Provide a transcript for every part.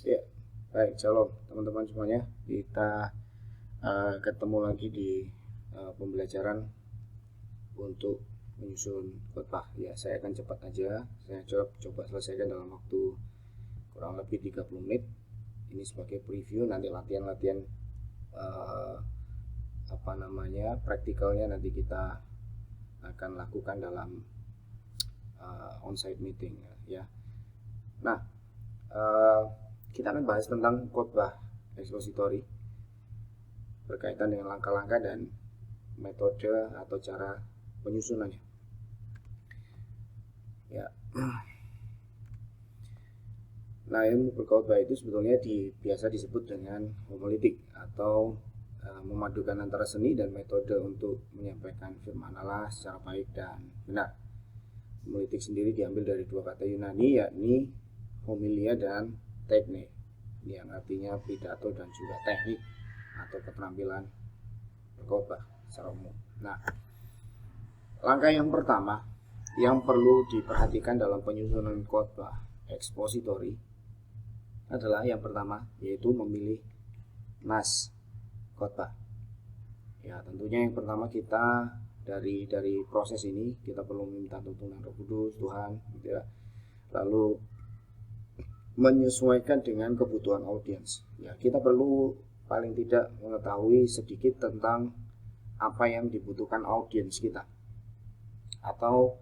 Ya, baik, shalom teman-teman semuanya. Kita ketemu lagi di pembelajaran untuk menyusun khotbah. Ya, saya akan cepat aja. Saya coba selesaikan dalam waktu kurang lebih 30 menit. Ini sebagai preview, nanti latihan-latihan praktikalnya nanti kita akan lakukan dalam on-site meeting ya. Nah, kita akan bahas tentang khotbah ekspositori berkaitan dengan langkah-langkah dan metode atau cara penyusunannya. Ya. Nah, ilmu berkhotbah itu sebetulnya biasa disebut dengan homiletik atau memadukan antara seni dan metode untuk menyampaikan firman Allah secara baik dan benar. Homiletik sendiri diambil dari dua kata Yunani, yakni homilia dan tekne, yang artinya pidato dan juga teknik atau keterampilan berkhotbah secara umum. Nah, langkah yang pertama yang perlu diperhatikan dalam penyusunan khotbah ekspositori adalah yang pertama, yaitu memilih nas khotbah. Ya, tentunya yang pertama kita dari proses ini kita perlu meminta tuntunan Roh Kudus, Tuhan, gitu ya. Lalu menyesuaikan dengan kebutuhan audiens. Ya, kita perlu paling tidak mengetahui sedikit tentang apa yang dibutuhkan audiens kita atau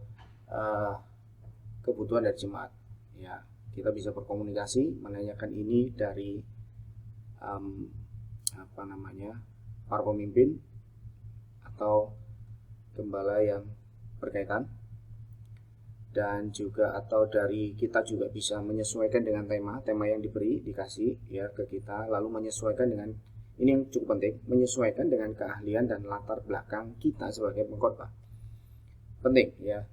kebutuhan dari jemaat. Ya, kita bisa berkomunikasi menanyakan ini dari para pemimpin atau gembala yang berkaitan, dan juga atau dari kita juga bisa menyesuaikan dengan tema yang dikasih ya ke kita, lalu menyesuaikan dengan ini yang cukup penting, menyesuaikan dengan keahlian dan latar belakang kita sebagai pengkhotbah. Penting ya.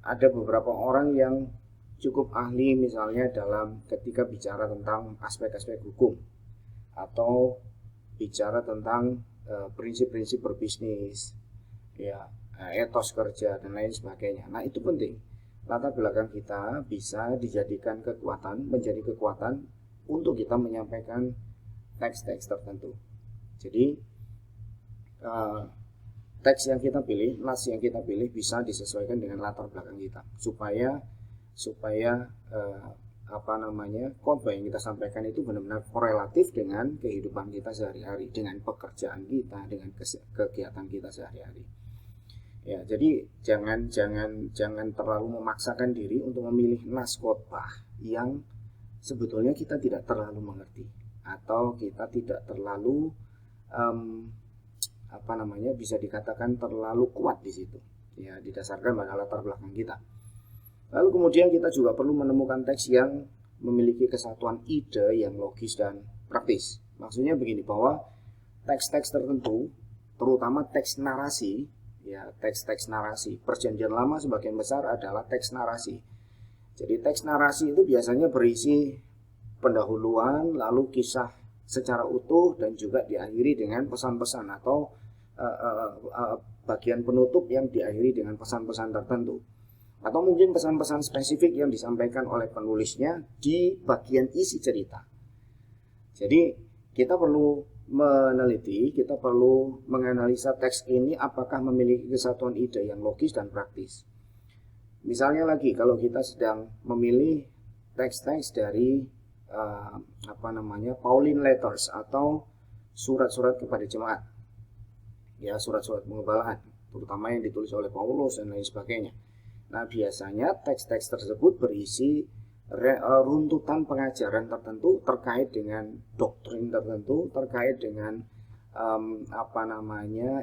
Ada beberapa orang yang cukup ahli misalnya dalam ketika bicara tentang aspek-aspek hukum atau bicara tentang prinsip-prinsip berbisnis ya, etos kerja dan lain sebagainya. Nah, itu penting. Latar belakang kita bisa dijadikan menjadi kekuatan untuk kita menyampaikan teks-teks tertentu. Jadi teks yang kita pilih, nas yang kita pilih bisa disesuaikan dengan latar belakang kita supaya khotbah yang kita sampaikan itu benar-benar korelatif dengan kehidupan kita sehari-hari, dengan pekerjaan kita, dengan kegiatan kita sehari-hari. Ya, jadi jangan terlalu memaksakan diri untuk memilih nas khotbah yang sebetulnya kita tidak terlalu mengerti atau kita tidak terlalu bisa dikatakan terlalu kuat di situ. Ya, didasarkan pada latar belakang kita. Lalu kemudian kita juga perlu menemukan teks yang memiliki kesatuan ide yang logis dan praktis. Maksudnya begini, bahwa teks-teks tertentu, terutama teks narasi, ya, teks-teks narasi Perjanjian Lama sebagian besar adalah teks narasi. Jadi teks narasi itu biasanya berisi pendahuluan, lalu kisah secara utuh, dan juga diakhiri dengan pesan-pesan atau bagian penutup yang diakhiri dengan pesan-pesan tertentu, atau mungkin pesan-pesan spesifik yang disampaikan oleh penulisnya di bagian isi cerita. Jadi kita perlu meneliti, kita perlu menganalisa teks ini apakah memiliki kesatuan ide yang logis dan praktis. Misalnya lagi, kalau kita sedang memilih teks-teks dari Pauline Letters atau surat-surat kepada jemaat, ya, surat-surat pengembalaan, terutama yang ditulis oleh Paulus dan lain sebagainya. Nah, biasanya teks-teks tersebut berisi runtutan pengajaran tertentu terkait dengan doktrin tertentu, terkait dengan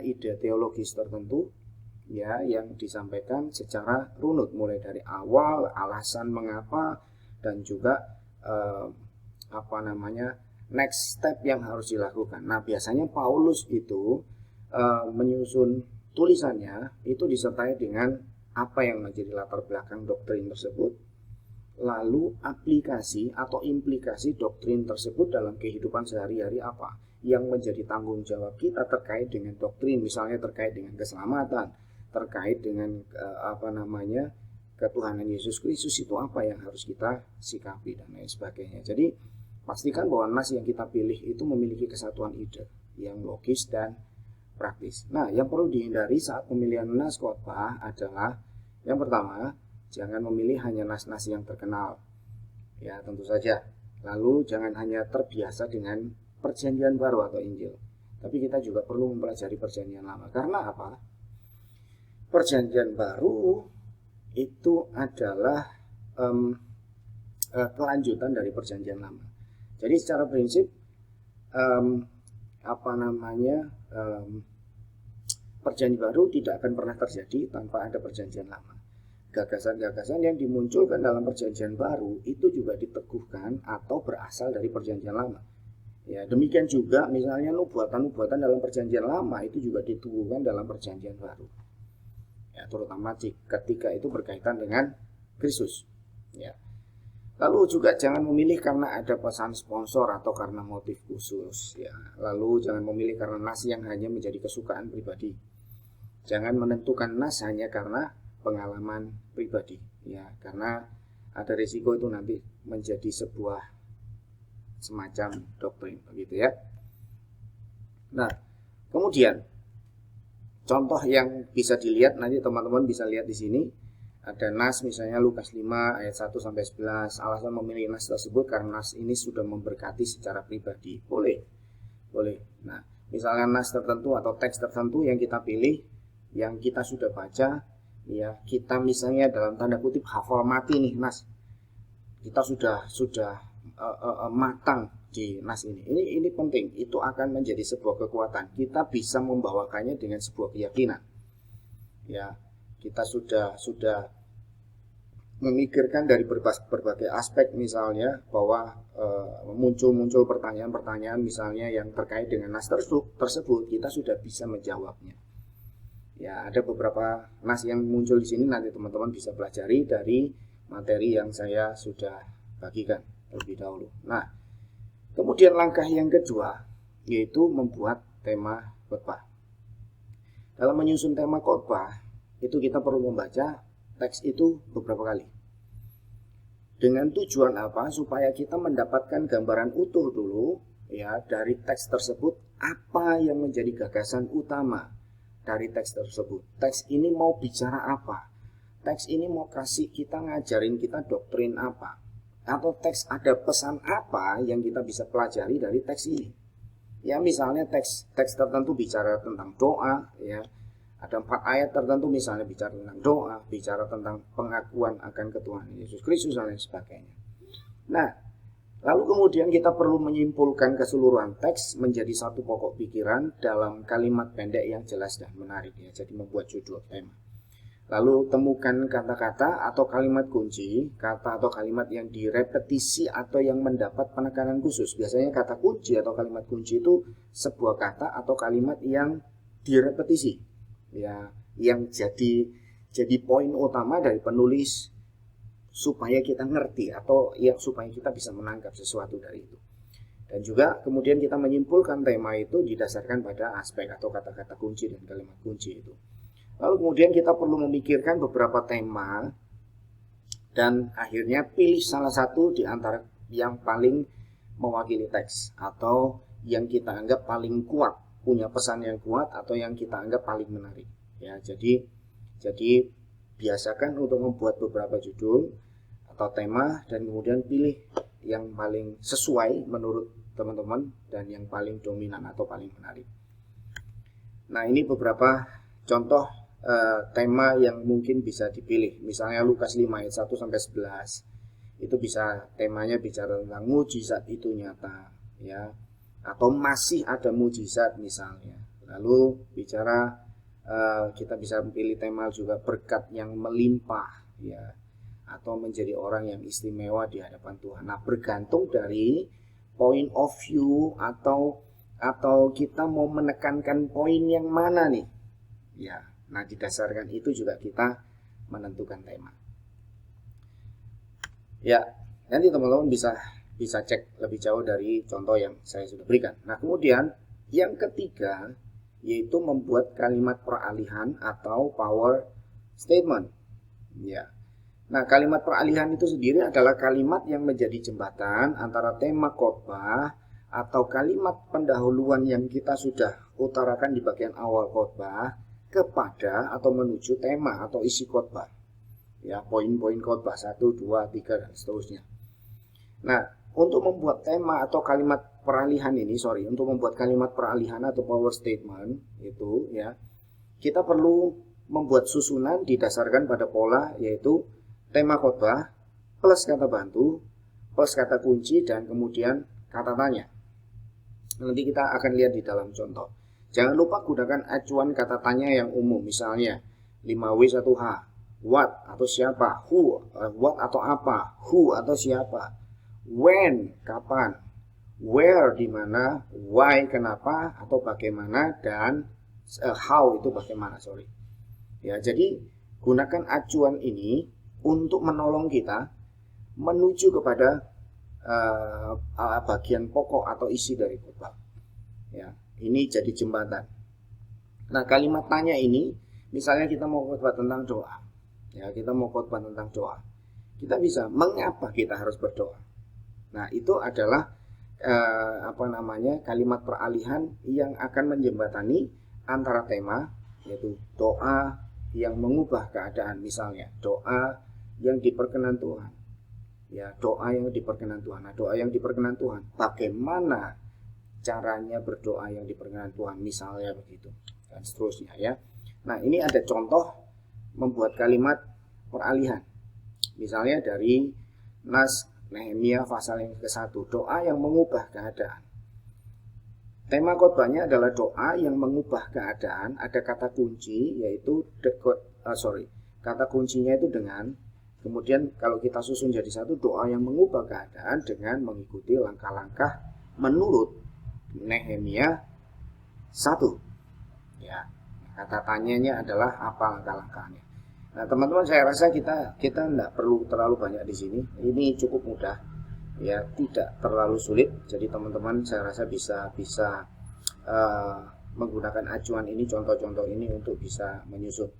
ide teologis tertentu, ya, yang disampaikan secara runut mulai dari awal, alasan mengapa, dan juga next step yang harus dilakukan. Nah, biasanya Paulus itu menyusun tulisannya itu disertai dengan apa yang menjadi latar belakang doktrin tersebut, lalu aplikasi atau implikasi doktrin tersebut dalam kehidupan sehari-hari apa yang menjadi tanggung jawab kita terkait dengan doktrin, misalnya terkait dengan keselamatan, terkait dengan ketuhanan Yesus Kristus, itu apa yang harus kita sikapi dan lain sebagainya. Jadi pastikan bahwa nas yang kita pilih itu memiliki kesatuan ide yang logis dan praktis. Nah, yang perlu dihindari saat pemilihan nas khotbah adalah yang pertama, jangan memilih hanya nas-nas yang terkenal. Ya, tentu saja. Lalu jangan hanya terbiasa dengan Perjanjian Baru atau Injil. Tapi kita juga perlu mempelajari Perjanjian Lama. Karena apa? Perjanjian Baru itu adalah kelanjutan dari Perjanjian Lama. Jadi secara prinsip Perjanjian Baru tidak akan pernah terjadi tanpa ada Perjanjian Lama. Gagasan-gagasan yang dimunculkan dalam Perjanjian Baru itu juga diteguhkan atau berasal dari Perjanjian Lama. Ya, demikian juga misalnya nubuatan-nubuatan dalam Perjanjian Lama itu juga diteguhkan dalam Perjanjian Baru. Ya, terutama ketika itu berkaitan dengan Kristus. Ya. Lalu juga jangan memilih karena ada pesan sponsor atau karena motif khusus. Ya. Lalu jangan memilih karena nas yang hanya menjadi kesukaan pribadi. Jangan menentukan nas hanya karena pengalaman pribadi. Ya, karena ada risiko itu nanti menjadi sebuah semacam doktrin, begitu ya. Nah, kemudian contoh yang bisa dilihat nanti teman-teman bisa lihat di sini. Ada nas misalnya Lukas 5 ayat 1 sampai 11. Alasan memilih nas tersebut karena nas ini sudah memberkati secara pribadi. Boleh. Nah, misalnya nas tertentu atau teks tertentu yang kita pilih, yang kita sudah baca, ya, kita misalnya dalam tanda kutip hafal mati nih nas. Kita sudah matang di nas ini. Ini penting. Itu akan menjadi sebuah kekuatan. Kita bisa membawakannya dengan sebuah keyakinan. Ya, kita sudah memikirkan dari berbagai aspek, misalnya bahwa muncul pertanyaan-pertanyaan misalnya yang terkait dengan nas tersebut, kita sudah bisa menjawabnya. Ya, ada beberapa nas yang muncul di sini, nanti teman-teman bisa pelajari dari materi yang saya sudah bagikan terlebih dahulu. Nah, kemudian langkah yang kedua yaitu membuat tema khotbah. Dalam menyusun tema khotbah itu kita perlu membaca teks itu beberapa kali. Dengan tujuan apa? Supaya kita mendapatkan gambaran utuh dulu ya dari teks tersebut, apa yang menjadi gagasan utama dari teks tersebut. Teks ini mau bicara apa? Teks ini mau kasih kita, ngajarin kita doktrin apa? Atau teks ada pesan apa yang kita bisa pelajari dari teks ini? Ya, misalnya teks tertentu bicara tentang doa, ya. Ada 4 ayat tertentu misalnya bicara tentang doa, bicara tentang pengakuan akan ketuhanan Yesus Kristus dan lain sebagainya. Nah, lalu kemudian kita perlu menyimpulkan keseluruhan teks menjadi satu pokok pikiran dalam kalimat pendek yang jelas dan menarik, ya. Jadi membuat judul tema. Lalu temukan kata-kata atau kalimat kunci, kata atau kalimat yang direpetisi atau yang mendapat penekanan khusus. Biasanya kata kunci atau kalimat kunci itu sebuah kata atau kalimat yang direpetisi, ya, yang jadi poin utama dari penulis supaya kita ngerti atau ya supaya kita bisa menangkap sesuatu dari itu. Dan juga kemudian kita menyimpulkan tema itu didasarkan pada aspek atau kata-kata kunci dan kalimat kunci itu. Lalu kemudian kita perlu memikirkan beberapa tema dan akhirnya pilih salah satu di antara yang paling mewakili teks atau yang kita anggap paling kuat, punya pesan yang kuat atau yang kita anggap paling menarik. Ya, jadi biasakan untuk membuat beberapa judul atau tema dan kemudian pilih yang paling sesuai menurut teman-teman dan yang paling dominan atau paling menarik. Nah, ini beberapa contoh tema yang mungkin bisa dipilih. Misalnya Lukas 5 ayat 1 sampai 11. Itu bisa temanya bicara tentang mujizat itu nyata, ya. Atau masih ada mujizat misalnya. Lalu bicara kita bisa pilih tema juga berkat yang melimpah, ya. Atau menjadi orang yang istimewa di hadapan Tuhan. Nah, bergantung dari point of view atau kita mau menekankan poin yang mana nih. Ya. Nah, didasarkan itu juga kita menentukan tema. Ya, nanti teman-teman bisa cek lebih jauh dari contoh yang saya sudah berikan. Nah, kemudian yang ketiga yaitu membuat kalimat peralihan atau power statement. Ya. Nah, kalimat peralihan itu sendiri adalah kalimat yang menjadi jembatan antara tema khotbah atau kalimat pendahuluan yang kita sudah utarakan di bagian awal khotbah kepada atau menuju tema atau isi khotbah. Ya, poin-poin khotbah 1, 2, 3 dan seterusnya. Nah, untuk membuat tema atau kalimat peralihan ini, untuk membuat kalimat peralihan atau power statement itu ya, kita perlu membuat susunan didasarkan pada pola yaitu tema khotbah plus kata bantu plus kata kunci dan kemudian kata tanya. Nanti kita akan lihat di dalam contoh. Jangan lupa gunakan acuan kata tanya yang umum, misalnya 5W 1H, what atau siapa, who, what atau apa, who atau siapa, when kapan, where di mana, why kenapa atau bagaimana, dan how itu bagaimana, Ya, jadi gunakan acuan ini untuk menolong kita menuju kepada bagian pokok atau isi dari khotbah. Ya, ini jadi jembatan. Nah, kalimat tanya ini, misalnya kita mau khotbah tentang doa. Ya, kita mau khotbah tentang doa. Kita bisa, mengapa kita harus berdoa? Nah, itu adalah kalimat peralihan yang akan menjembatani antara tema yaitu doa yang mengubah keadaan, misalnya doa yang diperkenan Tuhan. Ya, doa yang diperkenan Tuhan. Nah, doa yang diperkenan Tuhan, bagaimana caranya berdoa yang diperkenan Tuhan, misalnya begitu, dan seterusnya ya. Nah, ini ada contoh membuat kalimat peralihan. Misalnya dari Nas Nehemia pasal yang ke-1, doa yang mengubah keadaan. Tema khotbahnya adalah doa yang mengubah keadaan. Ada kata kunci yaitu kata kuncinya itu dengan, kemudian kalau kita susun jadi satu, doa yang mengubah keadaan dengan mengikuti langkah-langkah menurut Nehemia 1. Ya, kata tanyanya adalah apa langkah-langkahnya. Nah, teman-teman, saya rasa kita tidak perlu terlalu banyak di sini. Ini cukup mudah, ya, tidak terlalu sulit. Jadi teman-teman, saya rasa bisa menggunakan acuan ini, contoh-contoh ini untuk bisa menyusun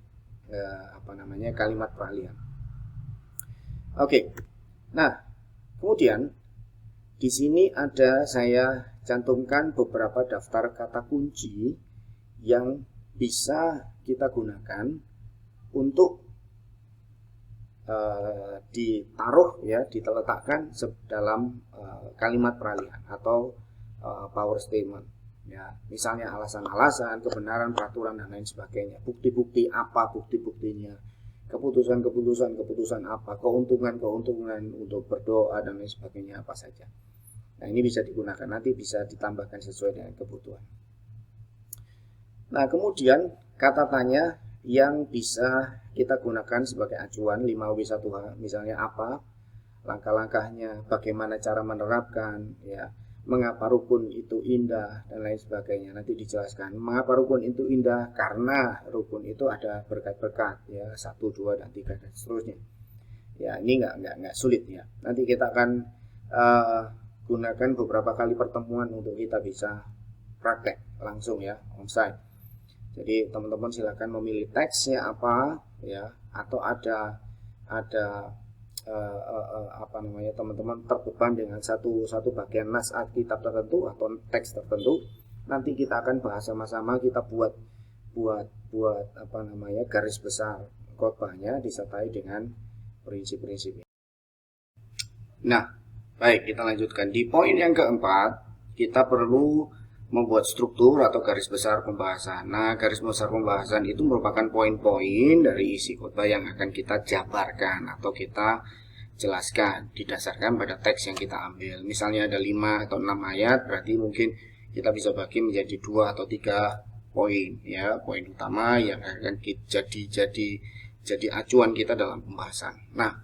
kalimat peralihan. Oke. Nah, kemudian di sini ada saya cantumkan beberapa daftar kata kunci yang bisa kita gunakan untuk diletakkan dalam kalimat peralihan atau power statement. Ya, misalnya alasan-alasan, kebenaran, peraturan dan lain sebagainya. Bukti-bukti apa bukti-buktinya? Keputusan apa, keuntungan untuk berdoa dan lain sebagainya apa saja. Nah, ini bisa digunakan, nanti bisa ditambahkan sesuai dengan kebutuhan. Nah, kemudian kata tanya yang bisa kita gunakan sebagai acuan 5W1H, misalnya apa, langkah-langkahnya, bagaimana cara menerapkan, ya, mengapa rukun itu indah dan lain sebagainya. Nanti dijelaskan mengapa rukun itu indah, karena rukun itu ada berkat-berkat, ya, 1, 2 dan 3 dan seterusnya. Ya, ini nggak sulit ya. Nanti kita akan gunakan beberapa kali pertemuan untuk kita bisa praktek langsung ya, onsite. Jadi teman-teman silakan memilih teksnya apa ya, atau ada teman-teman terbeban dengan satu bagian nas kitab tertentu atau teks tertentu. Nanti kita akan bahas sama-sama, kita buat garis besar khotbahnya disertai dengan prinsip-prinsipnya. Nah, baik, kita lanjutkan. Di poin yang keempat, kita perlu membuat struktur atau garis besar pembahasan. Nah, garis besar pembahasan itu merupakan poin-poin dari isi khotbah yang akan kita jabarkan atau kita jelaskan didasarkan pada teks yang kita ambil. Misalnya ada 5 atau 6 ayat, berarti mungkin kita bisa bagi menjadi 2 atau 3 poin ya, poin utama yang akan jadi acuan kita dalam pembahasan. Nah,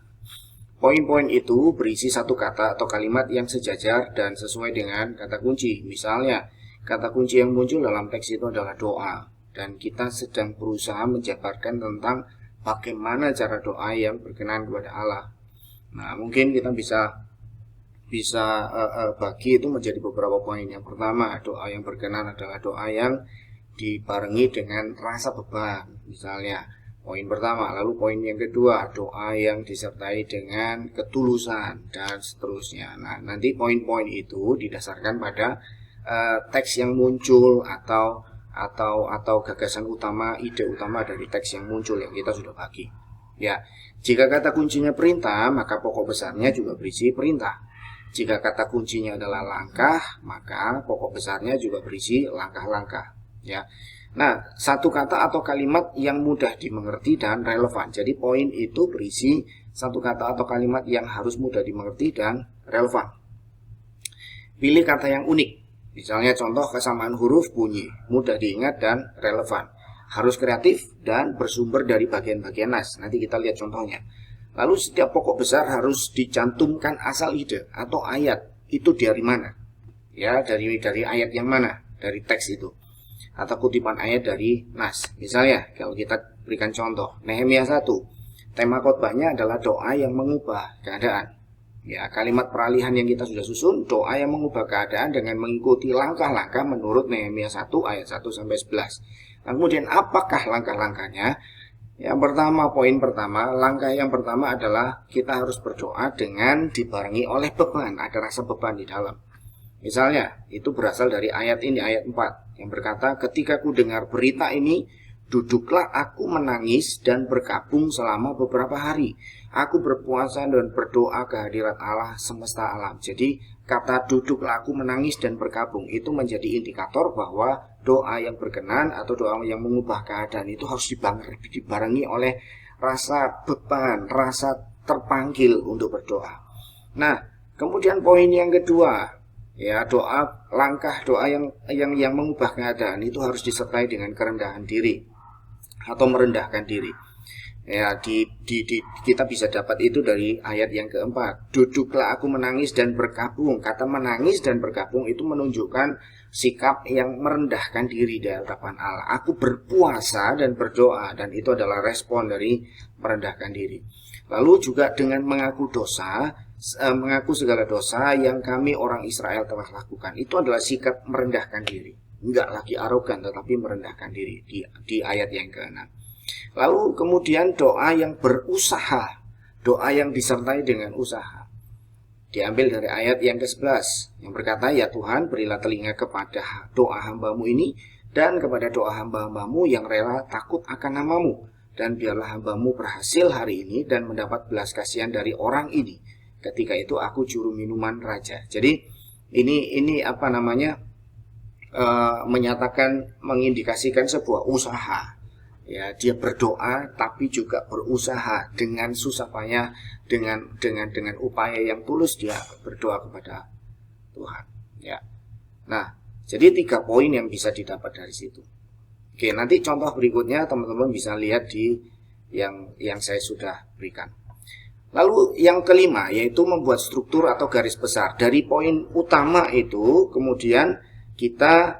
poin-poin itu berisi satu kata atau kalimat yang sejajar dan sesuai dengan kata kunci. Misalnya, kata kunci yang muncul dalam teks itu adalah doa, dan kita sedang berusaha menjabarkan tentang bagaimana cara doa yang berkenan kepada Allah. Nah, mungkin kita bisa bagi itu menjadi beberapa poin. Yang pertama, doa yang berkenan adalah doa yang dibarengi dengan rasa beban. Misalnya, Poin pertama. Lalu poin yang kedua, doa yang disertai dengan ketulusan dan seterusnya. Nah, nanti poin-poin itu didasarkan pada teks yang muncul atau gagasan utama, ide utama dari teks yang muncul yang kita sudah bagi. Ya, jika kata kuncinya perintah, maka pokok besarnya juga berisi perintah. Jika kata kuncinya adalah langkah, maka pokok besarnya juga berisi langkah-langkah. Ya. Nah, satu kata atau kalimat yang mudah dimengerti dan relevan. Jadi poin itu berisi satu kata atau kalimat yang harus mudah dimengerti dan relevan. Pilih kata yang unik. Misalnya contoh kesamaan huruf bunyi, mudah diingat dan relevan. Harus kreatif dan bersumber dari bagian-bagian nas. Nanti kita lihat contohnya. Lalu setiap pokok besar harus dicantumkan asal ide atau ayat. Itu dari mana? Ya, dari ayat yang mana? Dari teks itu. Atau kutipan ayat dari nas. Misalnya, kalau kita berikan contoh, Nehemia 1. Tema khotbahnya adalah doa yang mengubah keadaan. Ya, kalimat peralihan yang kita sudah susun, doa yang mengubah keadaan dengan mengikuti langkah-langkah menurut Nehemia 1 ayat 1 sampai 11. Nah, kemudian apakah langkah-langkahnya? Yang pertama, poin pertama, langkah yang pertama adalah kita harus berdoa dengan dibarengi oleh beban, ada rasa beban di dalam. Misalnya, itu berasal dari ayat ini, ayat 4, yang berkata, ketika ku dengar berita ini, duduklah aku menangis dan berkabung selama beberapa hari. Aku berpuasa dan berdoa ke hadirat Allah semesta alam. Jadi, kata duduklah aku menangis dan berkabung, itu menjadi indikator bahwa doa yang berkenan atau doa yang mengubah keadaan itu harus dibarengi oleh rasa beban, rasa terpanggil untuk berdoa. Nah, kemudian poin yang kedua, ya, langkah doa yang mengubah keadaan itu harus disertai dengan kerendahan diri atau merendahkan diri. Ya, kita bisa dapat itu dari ayat yang keempat. Duduklah aku menangis dan berkabung. Kata menangis dan berkabung itu menunjukkan sikap yang merendahkan diri di hadapan Allah. Aku berpuasa dan berdoa, dan itu adalah respon dari merendahkan diri. Lalu juga dengan mengaku dosa, mengaku segala dosa yang kami orang Israel telah lakukan. Itu adalah sikap merendahkan diri. Enggak lagi arogan, tetapi merendahkan diri di ayat yang ke-6. Lalu kemudian doa yang berusaha, doa yang disertai dengan usaha. Diambil dari ayat yang ke-11 yang berkata, ya Tuhan, berilah telinga kepada doa hamba-Mu ini dan kepada doa hamba-Hamba-Mu yang rela takut akan nama-Mu. Dan biarlah hamba-Mu berhasil hari ini dan mendapat belas kasihan dari orang ini. Ketika itu aku juru minuman raja. Jadi ini apa namanya, menyatakan, mengindikasikan sebuah usaha. Ya, dia berdoa tapi juga berusaha dengan susah payah, dengan upaya yang tulus dia berdoa kepada Tuhan. Ya. Nah, jadi 3 poin yang bisa didapat dari situ. Oke, nanti contoh berikutnya teman-teman bisa lihat di yang saya sudah berikan. Lalu yang kelima yaitu membuat struktur atau garis besar. Dari poin utama itu kemudian kita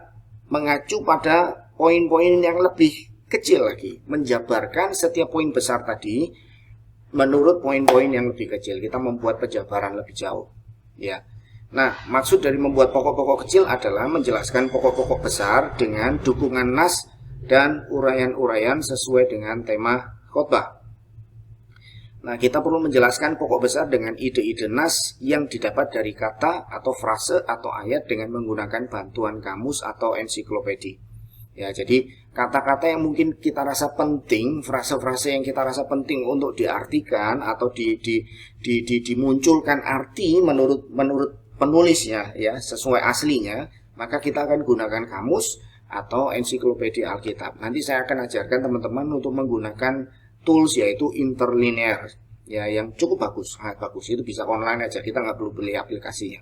mengacu pada poin-poin yang lebih kecil lagi, menjabarkan setiap poin besar tadi menurut poin-poin yang lebih kecil. Kita membuat penjabaran lebih jauh, ya. Nah, maksud dari membuat pokok-pokok kecil adalah menjelaskan pokok-pokok besar dengan dukungan nas dan uraian-uraian sesuai dengan tema khotbah. Nah, kita perlu menjelaskan pokok besar dengan ide-ide nas yang didapat dari kata atau frase atau ayat dengan menggunakan bantuan kamus atau ensiklopedia. Ya, jadi kata-kata yang mungkin kita rasa penting, frase-frase yang kita rasa penting untuk diartikan atau dimunculkan arti menurut penulisnya, ya, sesuai aslinya, maka kita akan gunakan kamus atau ensiklopedia Alkitab. Nanti saya akan ajarkan teman-teman untuk menggunakan tools yaitu interlinear, ya, yang cukup bagus, sangat bagus. Itu bisa online aja, kita nggak perlu beli aplikasinya.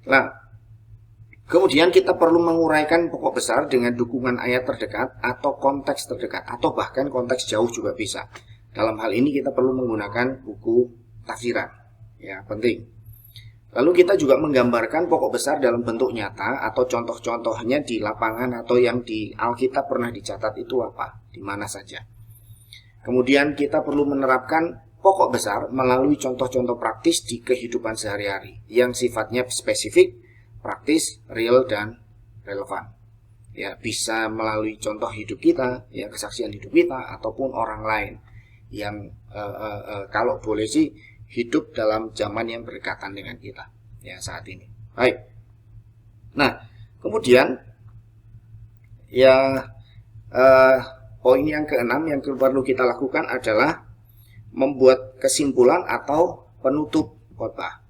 Nah, kemudian kita perlu menguraikan pokok besar dengan dukungan ayat terdekat atau konteks terdekat atau bahkan konteks jauh juga bisa. Dalam hal ini kita perlu menggunakan buku tafsiran. Ya, penting. Lalu kita juga menggambarkan pokok besar dalam bentuk nyata atau contoh-contohnya di lapangan atau yang di Alkitab pernah dicatat itu apa, di mana saja. Kemudian kita perlu menerapkan pokok besar melalui contoh-contoh praktis di kehidupan sehari-hari yang sifatnya spesifik, praktis, real, dan relevan. ya, bisa melalui contoh hidup kita, ya, kesaksian hidup kita, ataupun orang lain yang kalau boleh sih hidup dalam zaman yang berdekatan dengan kita, ya, saat ini. Baik. Nah, kemudian ya, poin yang keenam yang perlu kita lakukan adalah membuat kesimpulan atau penutup khotbah.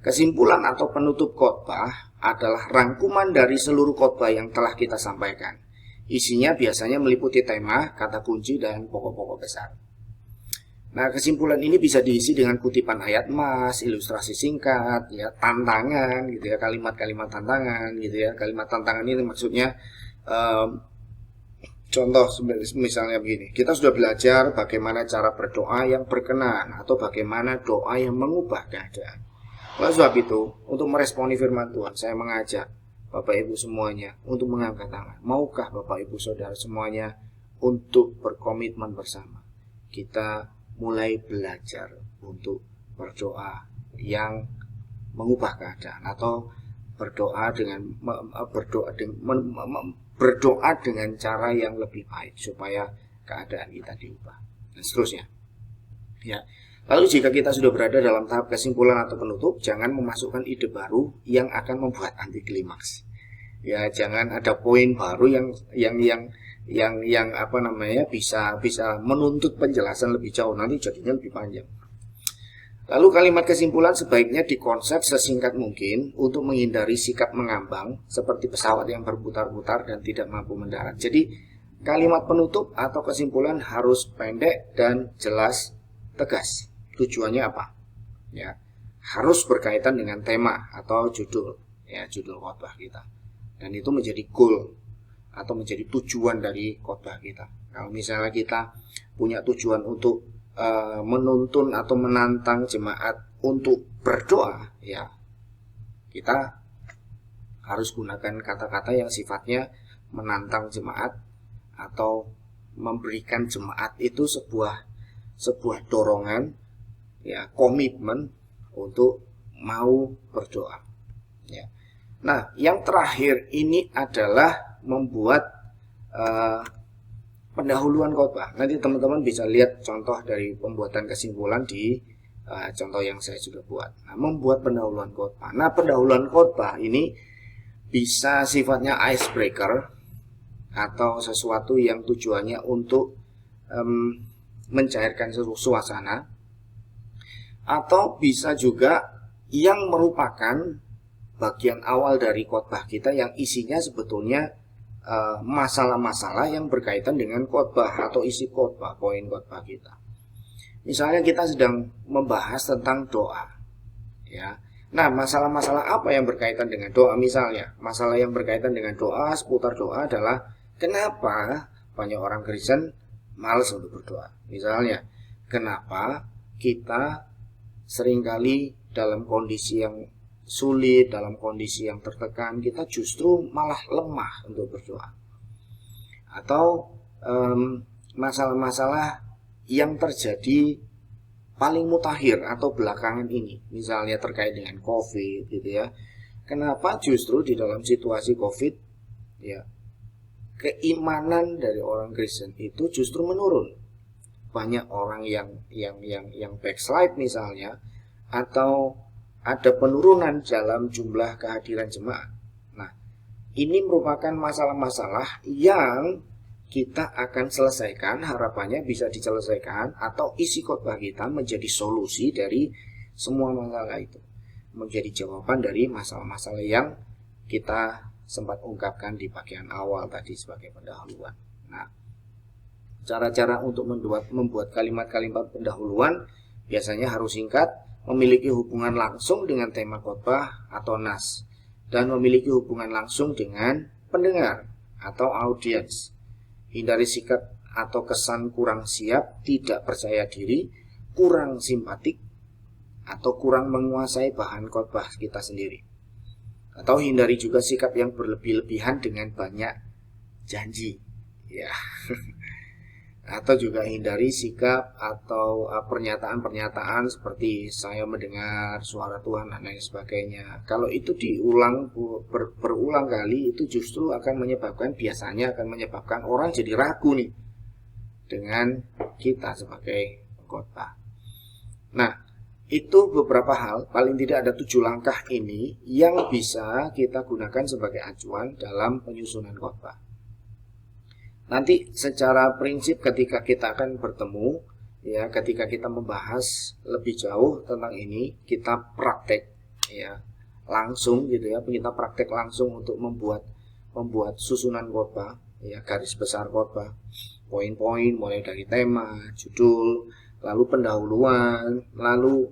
Kesimpulan atau penutup khotbah adalah rangkuman dari seluruh khotbah yang telah kita sampaikan. Isinya biasanya meliputi tema, kata kunci, dan pokok-pokok besar. Nah, kesimpulan ini bisa diisi dengan kutipan ayat emas, ilustrasi singkat, ya, tantangan, gitu ya, kalimat-kalimat tantangan, gitu ya. Kalimat tantangan ini maksudnya contoh misalnya begini, kita sudah belajar bagaimana cara berdoa yang berkenan atau bagaimana doa yang mengubah keadaan. Oleh sebab itu, untuk meresponi firman Tuhan, saya mengajak Bapak Ibu semuanya untuk mengangkat tangan. Maukah Bapak Ibu Saudara semuanya untuk berkomitmen bersama? Kita mulai belajar untuk berdoa yang mengubah keadaan, atau berdoa dengan cara yang lebih baik supaya keadaan kita diubah, dan seterusnya. Ya. Lalu jika kita sudah berada dalam tahap kesimpulan atau penutup, jangan memasukkan ide baru yang akan membuat anti klimaks. Ya, jangan ada poin baru yang apa namanya bisa menuntut penjelasan lebih jauh, nanti jadinya lebih panjang. Lalu kalimat kesimpulan sebaiknya dikonsep sesingkat mungkin untuk menghindari sikap mengambang seperti pesawat yang berputar-putar dan tidak mampu mendarat. Jadi kalimat penutup atau kesimpulan harus pendek dan jelas, tegas. Tujuannya apa? Ya, harus berkaitan dengan tema atau judul, ya, judul khotbah kita. Dan itu menjadi goal atau menjadi tujuan dari khotbah kita. Kalau misalnya kita punya tujuan untuk menuntun atau menantang jemaat untuk berdoa, ya, kita harus gunakan kata-kata yang sifatnya menantang jemaat atau memberikan jemaat itu sebuah dorongan, ya, komitmen untuk mau berdoa, ya. Nah, yang terakhir ini adalah membuat pendahuluan khotbah. Nanti teman-teman bisa lihat contoh dari pembuatan kesimpulan di contoh yang saya sudah buat. Nah, membuat pendahuluan khotbah. Nah, pendahuluan khotbah ini bisa sifatnya icebreaker atau sesuatu yang tujuannya untuk mencairkan suasana, atau bisa juga yang merupakan bagian awal dari khotbah kita yang isinya sebetulnya masalah-masalah yang berkaitan dengan khotbah atau isi khotbah, poin khotbah kita. Misalnya kita sedang membahas tentang doa, ya. Nah, masalah-masalah apa yang berkaitan dengan doa? Misalnya, masalah yang berkaitan dengan doa, seputar doa adalah kenapa banyak orang Kristen malas untuk berdoa. Misalnya, kenapa kita seringkali dalam kondisi yang sulit, dalam kondisi yang tertekan, kita justru malah lemah untuk berdoa. Atau masalah-masalah yang terjadi paling mutakhir atau belakangan ini, misalnya terkait dengan COVID, gitu ya. Kenapa justru di dalam situasi COVID, ya, keimanan dari orang Kristen itu justru menurun. Banyak orang yang backslide misalnya, atau ada penurunan dalam jumlah kehadiran jemaat. Nah, ini merupakan masalah-masalah yang kita akan selesaikan, harapannya bisa diselesaikan, atau isi khotbah kita menjadi solusi dari semua masalah itu, menjadi jawaban dari masalah-masalah yang kita sempat ungkapkan di bagian awal tadi sebagai pendahuluan. Nah, cara-cara untuk membuat kalimat-kalimat pendahuluan biasanya harus singkat, memiliki hubungan langsung dengan tema khotbah atau nas, dan memiliki hubungan langsung dengan pendengar atau audiens. Hindari sikap atau kesan kurang siap, tidak percaya diri, kurang simpatik, atau kurang menguasai bahan khotbah kita sendiri. Atau hindari juga sikap yang berlebih-lebihan dengan banyak janji, ya. atau juga hindari sikap atau pernyataan-pernyataan seperti saya mendengar suara Tuhan dan lain sebagainya. Kalau itu diulang berulang kali, itu justru akan biasanya akan menyebabkan orang jadi ragu nih dengan kita sebagai pengkhotbah. Nah, itu beberapa hal, paling tidak ada 7 langkah ini yang bisa kita gunakan sebagai acuan dalam penyusunan khotbah. Nanti secara prinsip ketika kita akan bertemu, ya, ketika kita membahas lebih jauh tentang ini, kita praktek, ya, langsung gitu ya, kita praktek langsung untuk membuat susunan khotbah, ya, garis besar khotbah, poin-poin mulai dari tema, judul, lalu pendahuluan, lalu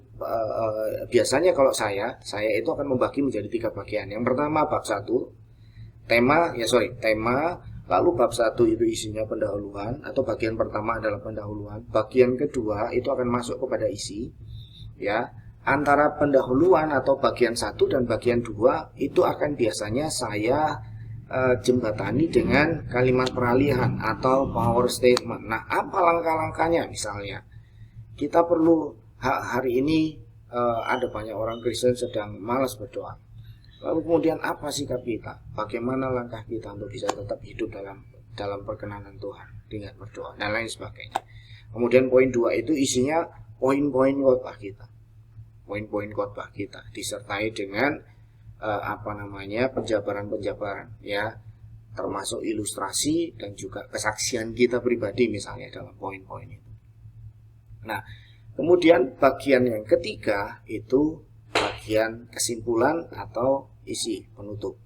biasanya kalau saya itu akan membagi menjadi 3 bagian. Yang pertama bab 1, tema, lalu bab 1 itu isinya pendahuluan atau bagian pertama adalah pendahuluan. Bagian kedua itu akan masuk kepada isi. Ya, antara pendahuluan atau bagian 1 dan bagian 2 itu akan biasanya saya jembatani dengan kalimat peralihan atau power statement. Nah, apa langkah-langkahnya? Misalnya, kita perlu hari ini ada banyak orang Kristen sedang malas berdoa. Lalu kemudian apa sikap kita? Bagaimana langkah kita untuk bisa tetap hidup dalam perkenanan Tuhan dengan berdoa dan lain sebagainya. Kemudian poin 2 itu isinya poin-poin khotbah kita. Poin-poin khotbah kita disertai dengan penjabaran-penjabaran, ya, termasuk ilustrasi dan juga kesaksian kita pribadi misalnya dalam poin-poin itu. Nah, kemudian bagian yang ketiga itu bagian kesimpulan atau isi penutup.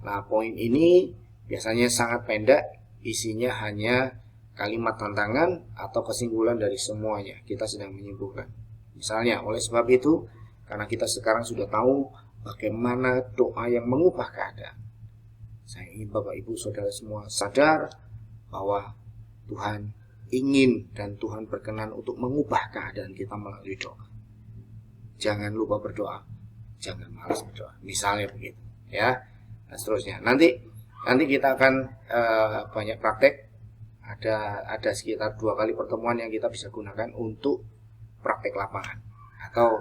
Nah, poin ini biasanya sangat pendek, isinya hanya kalimat tantangan atau kesimpulan dari semuanya. Kita sedang menyimpulkan. Misalnya, oleh sebab itu, karena kita sekarang sudah tahu bagaimana doa yang mengubah keadaan, saya ingin Bapak Ibu Saudara semua sadar bahwa Tuhan ingin dan Tuhan berkenan untuk mengubah keadaan kita melalui doa. Jangan lupa berdoa, jangan malas berdoa. Misalnya begitu, ya. Dan seterusnya. Nanti kita akan banyak praktek. Ada sekitar 2 kali pertemuan yang kita bisa gunakan untuk praktek lapangan atau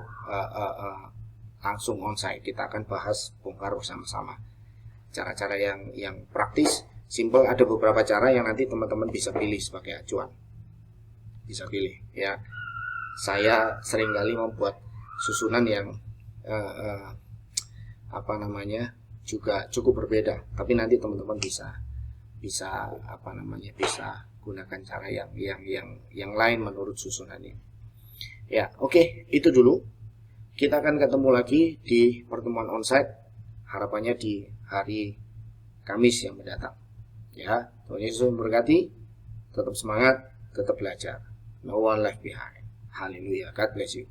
langsung onsite. Kita akan bahas bongkar bersama-sama cara-cara yang praktis, simple. Ada beberapa cara yang nanti teman-teman bisa pilih sebagai acuan. Bisa pilih, ya. Saya seringkali membuat susunan yang juga cukup berbeda, tapi nanti teman-teman bisa gunakan cara yang lain menurut susunan ini. Ya, oke, itu dulu. Kita akan ketemu lagi di pertemuan onsite, harapannya di hari Kamis yang mendatang. Ya, Tuhan Yesus memberkati. Tetap semangat, tetap belajar. No one left behind. Haleluya. God bless you.